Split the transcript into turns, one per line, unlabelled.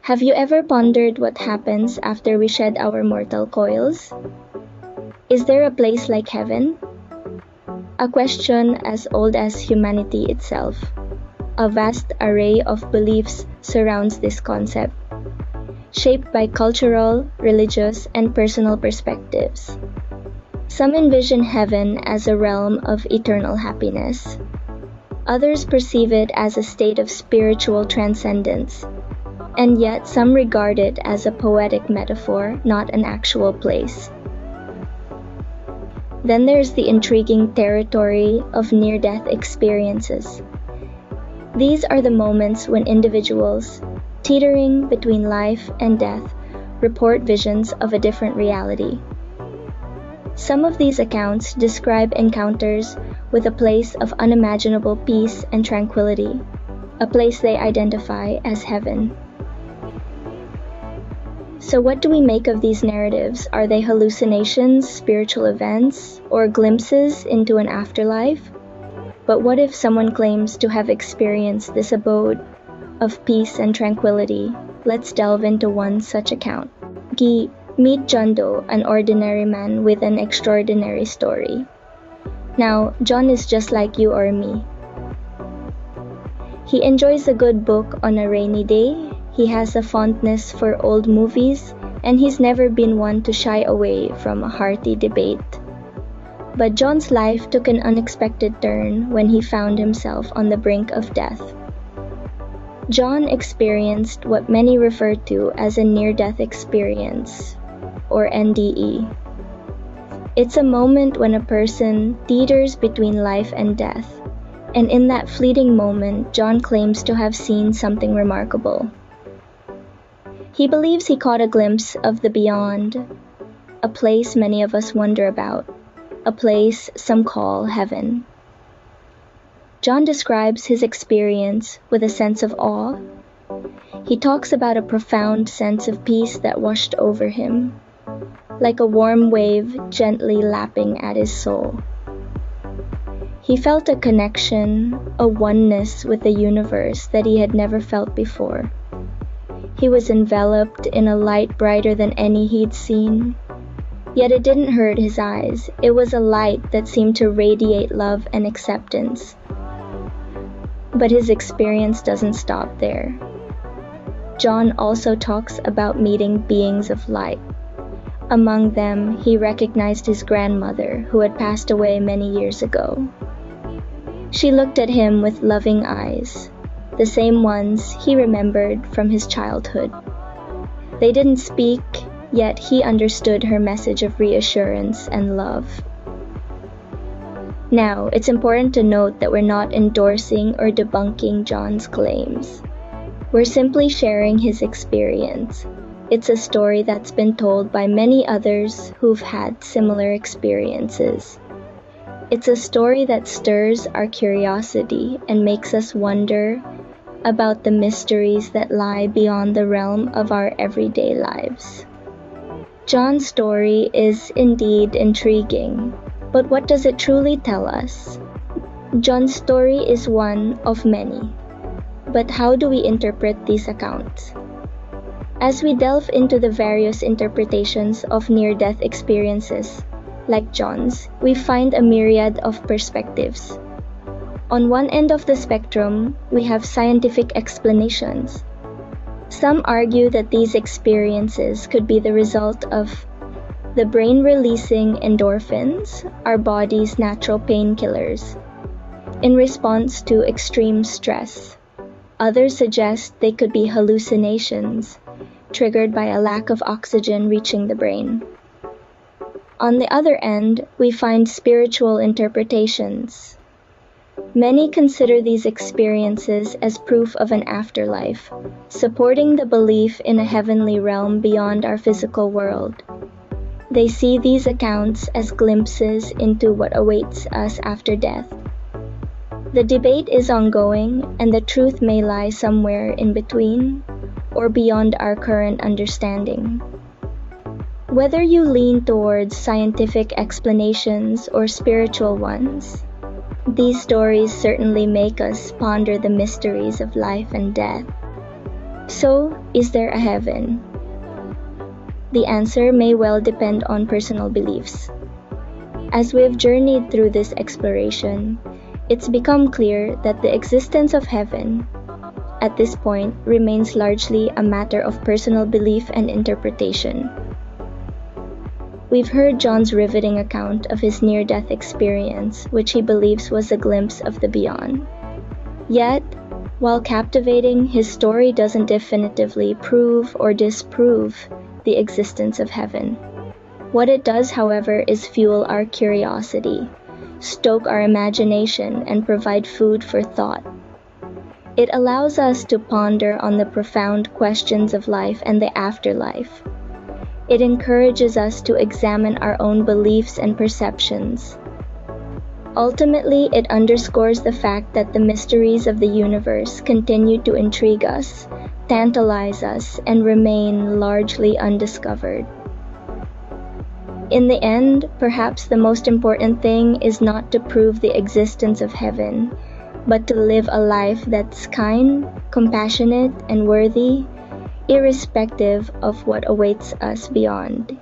Have you ever pondered what happens after we shed our mortal coils? Is there a place like heaven? A question as old as humanity itself. A vast array of beliefs surrounds this concept, shaped by cultural, religious, and personal perspectives. Some envision heaven as a realm of eternal happiness. Others perceive it as a state of spiritual transcendence, and yet some regard it as a poetic metaphor, not an actual place. Then there's the intriguing territory of near-death experiences. These are the moments when individuals, teetering between life and death, report visions of a different reality. Some of these accounts describe encounters with a place of unimaginable peace and tranquility, a place they identify as heaven. So what do we make of these narratives? Are they hallucinations, spiritual events, or glimpses into an afterlife? But what if someone claims to have experienced this abode of peace and tranquility? Let's delve into one such account. Meet John Doe, an ordinary man with an extraordinary story. Now, John is just like you or me. He enjoys a good book on a rainy day. He has a fondness for old movies, and he's never been one to shy away from a hearty debate. But John's life took an unexpected turn when he found himself on the brink of death. John experienced what many refer to as a near-death experience, or NDE. It's a moment when a person teeters between life and death, and in that fleeting moment, John claims to have seen something remarkable. He believes he caught a glimpse of the beyond, a place many of us wonder about, a place some call heaven. John describes his experience with a sense of awe. He talks about a profound sense of peace that washed over him, like a warm wave gently lapping at his soul. He felt a connection, a oneness with the universe that he had never felt before. He was enveloped in a light brighter than any he'd seen. Yet it didn't hurt his eyes. It was a light that seemed to radiate love and acceptance. But his experience doesn't stop there. John also talks about meeting beings of light. Among them, he recognized his grandmother, who had passed away many years ago. She looked at him with loving eyes, the same ones he remembered from his childhood. They didn't speak, yet he understood her message of reassurance and love. Now, it's important to note that we're not endorsing or debunking John's claims. We're simply sharing his experience. It's a story that's been told by many others who've had similar experiences. It's a story that stirs our curiosity and makes us wonder about the mysteries that lie beyond the realm of our everyday lives. John's story is indeed intriguing, but what does it truly tell us? John's story is one of many, but how do we interpret these accounts? As we delve into the various interpretations of near-death experiences, like John's, we find a myriad of perspectives. On one end of the spectrum, we have scientific explanations. Some argue that these experiences could be the result of the brain releasing endorphins, our body's natural painkillers, in response to extreme stress. Others suggest they could be hallucinations, triggered by a lack of oxygen reaching the brain. On the other end, we find spiritual interpretations. Many consider these experiences as proof of an afterlife, supporting the belief in a heavenly realm beyond our physical world. They see these accounts as glimpses into what awaits us after death. The debate is ongoing, and the truth may lie somewhere in between or beyond our current understanding. Whether you lean towards scientific explanations or spiritual ones, these stories certainly make us ponder the mysteries of life and death. So, is there a heaven? The answer may well depend on personal beliefs. As we've journeyed through this exploration, it's become clear that the existence of heaven, at this point, remains largely a matter of personal belief and interpretation. We've heard John's riveting account of his near-death experience, which he believes was a glimpse of the beyond. Yet, while captivating, his story doesn't definitively prove or disprove the existence of heaven. What it does, however, is fuel our curiosity, stoke our imagination, and provide food for thought. It allows us to ponder on the profound questions of life and the afterlife. It encourages us to examine our own beliefs and perceptions. Ultimately, it underscores the fact that the mysteries of the universe continue to intrigue us, tantalize us, and remain largely undiscovered. In the end, perhaps the most important thing is not to prove the existence of heaven, but to live a life that's kind, compassionate, and worthy, irrespective of what awaits us beyond.